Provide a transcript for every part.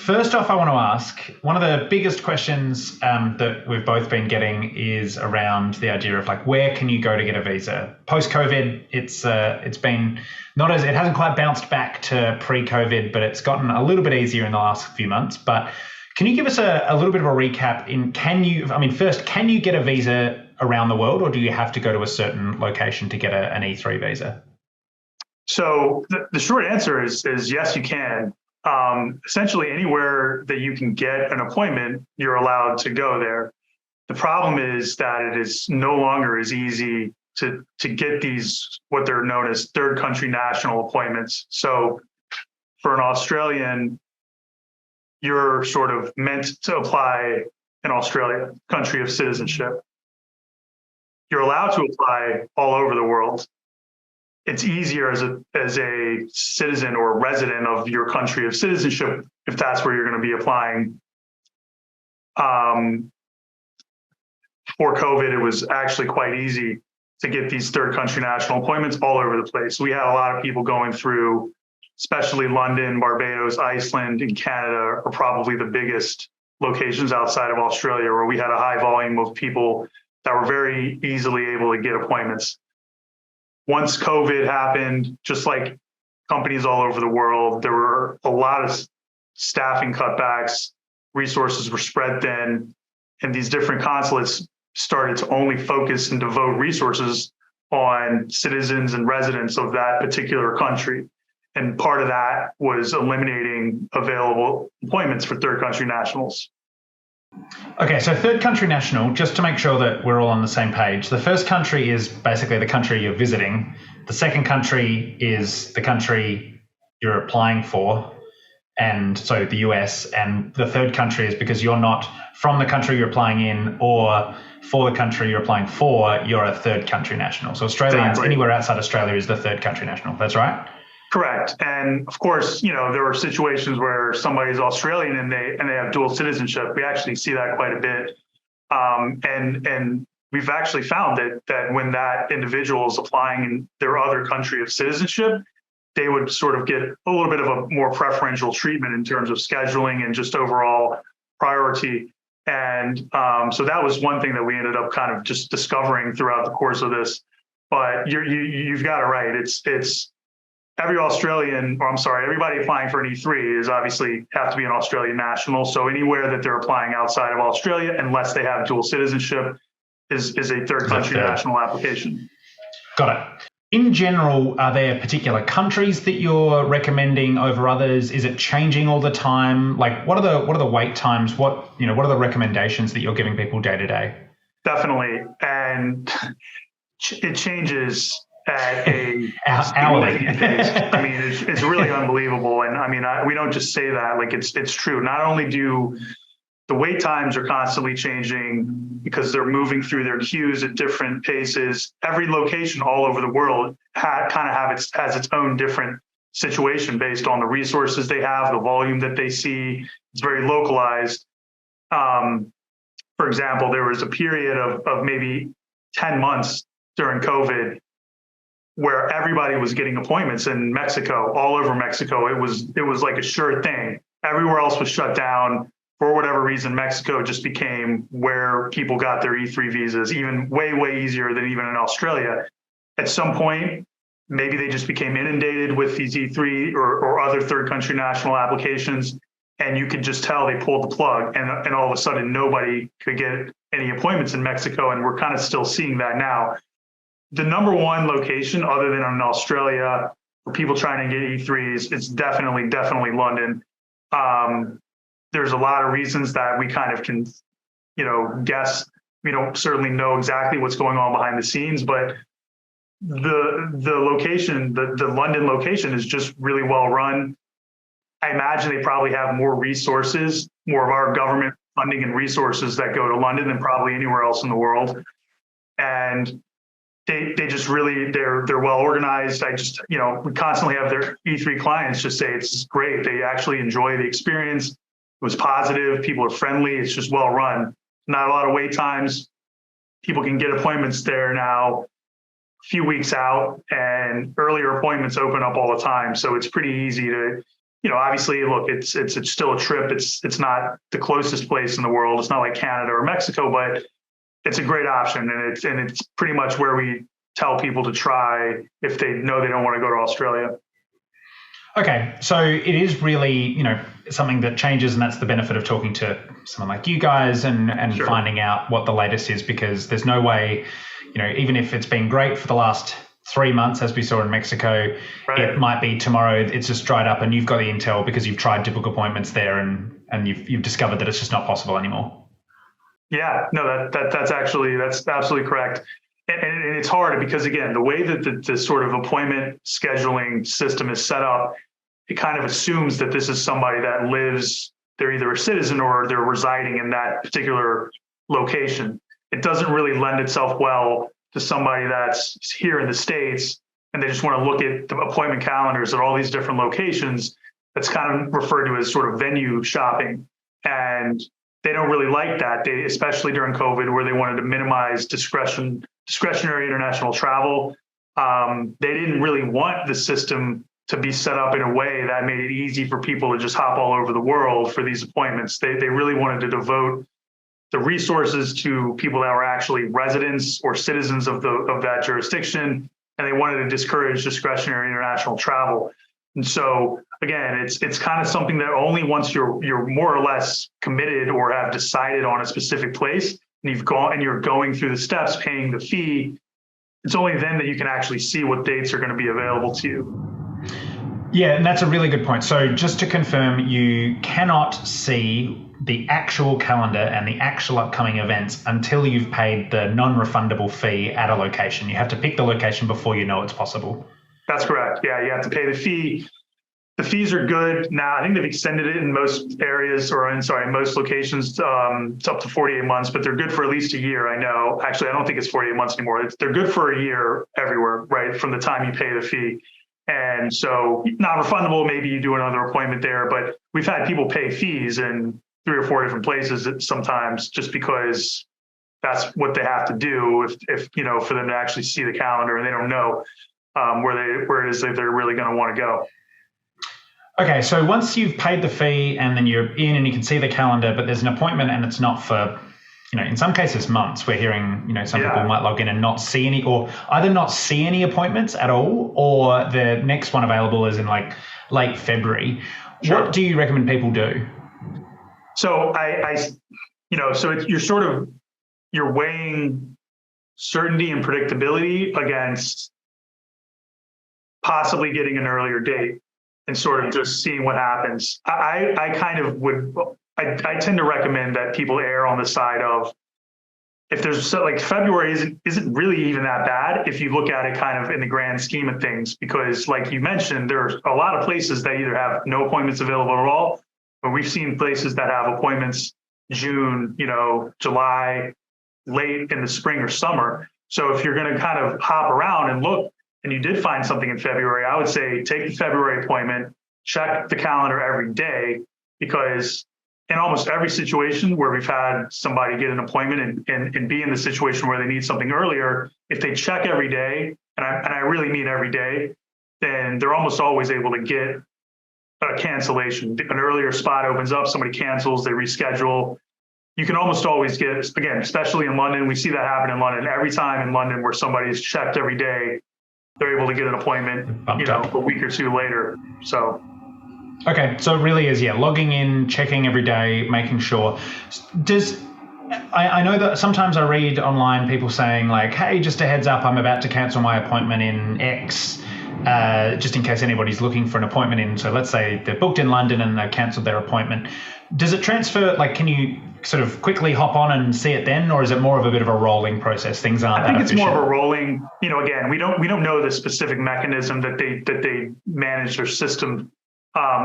first off, I want to ask, one of the biggest questions that we've both been getting is around the idea of like, where can you go to get a visa? Post-COVID, it's been not as, it hasn't quite bounced back to pre-COVID, but it's gotten a little bit easier in the last few months. But can you give us a little bit of a recap first, can you get a visa around the world, or do you have to go to a certain location to get an E3 visa? So the short answer is yes, you can. Essentially, anywhere that you can get an appointment, you're allowed to go there. The problem is that it is no longer as easy to get these, what they're known as third country national appointments. So for an Australian, you're sort of meant to apply in Australia, country of citizenship. You're allowed to apply all over the world. It's easier as a citizen or resident of your country of citizenship if that's where you're going to be applying. Before COVID, it was actually quite easy to get these third country national appointments all over the place. We had a lot of people going through, especially London, Barbados, Iceland, and Canada are probably the biggest locations outside of Australia where we had a high volume of people that were very easily able to get appointments. Once COVID happened, just like companies all over the world, there were a lot of staffing cutbacks, resources were spread thin, and these different consulates started to only focus and devote resources on citizens and residents of that particular country. And part of that was eliminating available appointments for third country nationals. Okay, so third country national, just to make sure that we're all on the same page, the first country is basically the country you're visiting. The second country is the country you're applying for, and so the US. And the third country is because you're not from the country you're applying in or for the country you're applying for, you're a third country national. So Australians, exactly. Anywhere outside Australia is the third country national. That's right? Correct. And of course, there are situations where somebody's Australian and they have dual citizenship. We actually see that quite a bit. And we've actually found that when that individual is applying in their other country of citizenship, they would sort of get a little bit of a more preferential treatment in terms of scheduling and just overall priority. And so that was one thing that we ended up kind of just discovering throughout the course of this. But you've got it right. It's everybody applying for an E3 is obviously have to be an Australian national. So anywhere that they're applying outside of Australia, unless they have dual citizenship, is a third country national application. Got it. In general, are there particular countries that you're recommending over others? Is it changing all the time? Like, what are the wait times? What are the recommendations that you're giving people day to day? Definitely, and it changes at a hourly pace. I mean, it's really unbelievable. And I mean, we don't just say that, like it's true. Not only do the wait times are constantly changing because they're moving through their queues at different paces. Every location all over the world has its own different situation based on the resources they have, the volume that they see. It's very localized. For example, there was a period of maybe 10 months during COVID where everybody was getting appointments in Mexico, all over Mexico. It was like a sure thing. Everywhere else was shut down. For whatever reason, Mexico just became where people got their E3 visas, even way, way easier than even in Australia. At some point, maybe they just became inundated with these E3 or other third country national applications, and you could just tell they pulled the plug, and all of a sudden nobody could get any appointments in Mexico, and we're kind of still seeing that now. The number one location, other than in Australia, for people trying to get E3s, it's definitely London. There's a lot of reasons that we kind of can, guess. We don't certainly know exactly what's going on behind the scenes, but the location, the London location is just really well run. I imagine they probably have more resources, more of our government funding and resources that go to London than probably anywhere else in the world. And they just really, they're well organized. We constantly have their E3 clients just say it's great. They actually enjoy the experience. It was positive. People are friendly. It's just well run. Not a lot of wait times. People can get appointments there now a few weeks out, and earlier appointments open up all the time. So it's pretty easy to, obviously, look, it's still a trip. It's not the closest place in the world. It's not like Canada or Mexico, but it's a great option, and it's pretty much where we tell people to try if they know they don't want to go to Australia. Okay, so it is really, something that changes, and that's the benefit of talking to someone like you guys and Sure. finding out what the latest is, because there's no way, even if it's been great for the last 3 months, as we saw in Mexico, Right. it might be tomorrow it's just dried up and you've got the intel because you've tried to book appointments there and you've discovered that it's just not possible anymore. Yeah, no, that's absolutely correct. And it's hard because, again, the way that the sort of appointment scheduling system is set up, it kind of assumes that this is somebody that lives, they're either a citizen or they're residing in that particular location. It doesn't really lend itself well to somebody that's here in the States and they just want to look at the appointment calendars at all these different locations. That's kind of referred to as sort of venue shopping. And they don't really like that. They, especially during COVID, where they wanted to minimize discretionary international travel. They didn't really want the system to be set up in a way that made it easy for people to just hop all over the world for these appointments. They really wanted to devote the resources to people that were actually residents or citizens of that jurisdiction, and they wanted to discourage discretionary international travel. And so, again, it's kind of something that only once you're more or less committed or have decided on a specific place, and you're going through the steps, paying the fee, it's only then that you can actually see what dates are going to be available to you. Yeah, and that's a really good point. So just to confirm, you cannot see the actual calendar and the actual upcoming events until you've paid the non-refundable fee at a location. You have to pick the location before you know it's possible. That's correct. Yeah, you have to pay the fee. The fees are good now. I think they've extended it in most areas, in most locations, it's up to 48 months, but they're good for at least a year. I know. Actually, I don't think it's 48 months anymore. They're good for a year everywhere, right, from the time you pay the fee. And so non-refundable, maybe you do another appointment there, but we've had people pay fees in 3 or 4 different places sometimes just because that's what they have to do if for them to actually see the calendar and they don't know where it is that they're really going to want to go. Okay, so once you've paid the fee and then you're in and you can see the calendar, but there's an appointment and it's not for, in some cases months. We're hearing, some people might log in and not see any, or either not see any appointments at all, or the next one available is in like late February. Sure. What do you recommend people do? So you're weighing certainty and predictability against possibly getting an earlier date and sort of just seeing what happens. I tend to recommend that people err on the side of, if there's February isn't really even that bad if you look at it kind of in the grand scheme of things, because like you mentioned, there's a lot of places that either have no appointments available at all, or we've seen places that have appointments June, July, late in the spring or summer. So if you're going to kind of hop around and look, and you did find something in February, I would say take the February appointment, check the calendar every day, because in almost every situation where we've had somebody get an appointment and be in the situation where they need something earlier, if they check every day, and I really mean every day, then they're almost always able to get a cancellation. An earlier spot opens up, somebody cancels, they reschedule. You can almost always get, again, especially in London, we see that happen in London. Every time in London where somebody's checked every day, they're able to get an appointment, a week or two later. So. Okay, so it really is, logging in, checking every day, making sure. I know that sometimes I read online people saying like, hey, just a heads up, I'm about to cancel my appointment in X, just in case anybody's looking for an appointment in. So let's say they're booked in London and they've cancelled their appointment. Does it transfer, can you sort of quickly hop on and see it then, or is it more of a bit of a rolling process? Things aren't that efficient. I think it's more of a rolling, again, we don't know the specific mechanism that they manage their system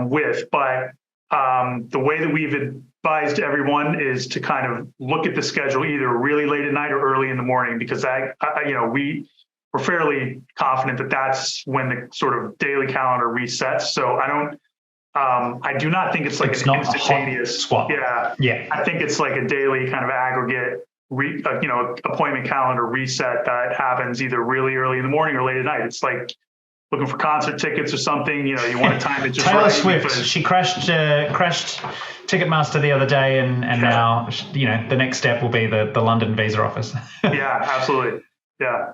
with, but the way that we've advised everyone is to kind of look at the schedule either really late at night or early in the morning, because we're fairly confident that that's when the sort of daily calendar resets. So I do not think it's an instantaneous swap. Yeah. I think it's like a daily kind of aggregate, appointment calendar reset that happens either really early in the morning or late at night. It's like looking for concert tickets or something, you want to time it just Taylor right. Swift, she crashed Ticketmaster the other day, and now, the next step will be the London visa office. Yeah, absolutely. Yeah.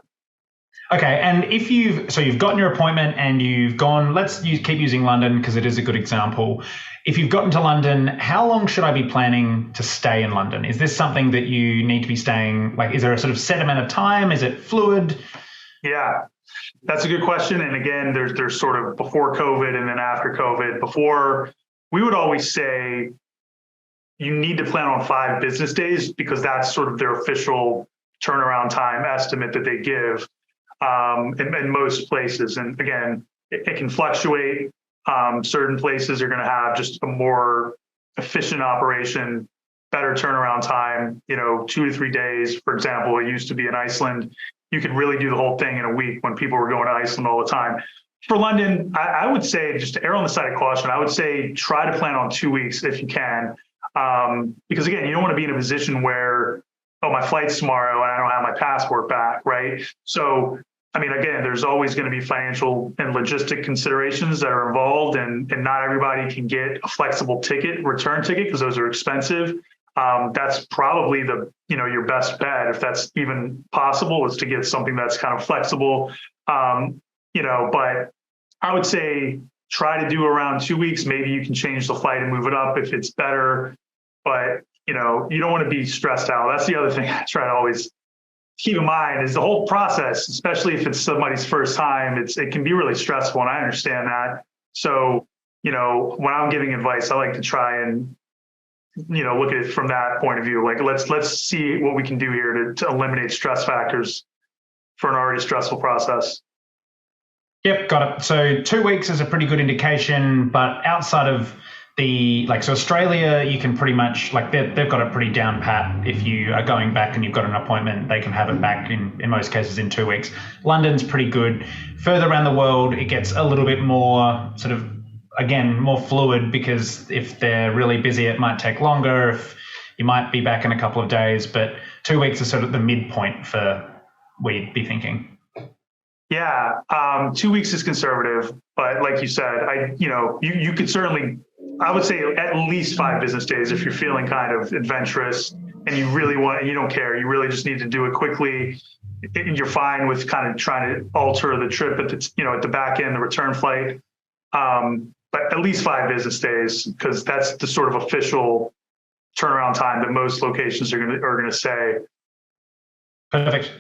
Okay, and if you've gotten your appointment and you've gone, keep using London because it is a good example. If you've gotten to London, how long should I be planning to stay in London? Is this something that you need to be staying, is there a sort of set amount of time? Is it fluid? Yeah, that's a good question. And again, there's sort of before COVID and then after COVID. Before, we would always say you need to plan on 5 business days because that's sort of their official turnaround time estimate that they give. In most places. And again, it can fluctuate. Certain places are going to have just a more efficient operation, better turnaround time, 2 to 3 days. For example, it used to be in Iceland. You could really do the whole thing in a week when people were going to Iceland all the time. For London, I would say, just to err on the side of caution, I would say try to plan on 2 weeks if you can. Because again, you don't want to be in a position where, oh, my flight's tomorrow and I don't have my passport back, right? So, again, there's always going to be financial and logistic considerations that are involved, and not everybody can get a flexible return ticket, because those are expensive. That's probably your best bet, if that's even possible, is to get something that's kind of flexible. But I would say try to do around 2 weeks. Maybe you can change the flight and move it up if it's better, but you don't want to be stressed out. That's the other thing I try to always keep in mind, is the whole process, especially if it's somebody's first time, it can be really stressful, and I understand that. So, when I'm giving advice, I like to try and, look at it from that point of view. Like, let's see what we can do here to eliminate stress factors for an already stressful process. Yep, got it. So 2 weeks is a pretty good indication, but outside of so Australia, you can pretty much, they've got it pretty down pat. If you are going back and you've got an appointment, they can have it back in most cases in 2 weeks. London's pretty good. Further around the world, it gets a little bit more sort of, again, more fluid, because if they're really busy, it might take longer. If you might be back in a couple of days, but 2 weeks is sort of the midpoint for we'd be thinking. Yeah, 2 weeks is conservative, but like you said, you could certainly, I would say at least 5 business days if you're feeling kind of adventurous and you don't care, you really just need to do it quickly. You're fine with kind of trying to alter the trip at the back end, the return flight. But at least 5 business days, because that's the sort of official turnaround time that most locations are going to say. Perfect.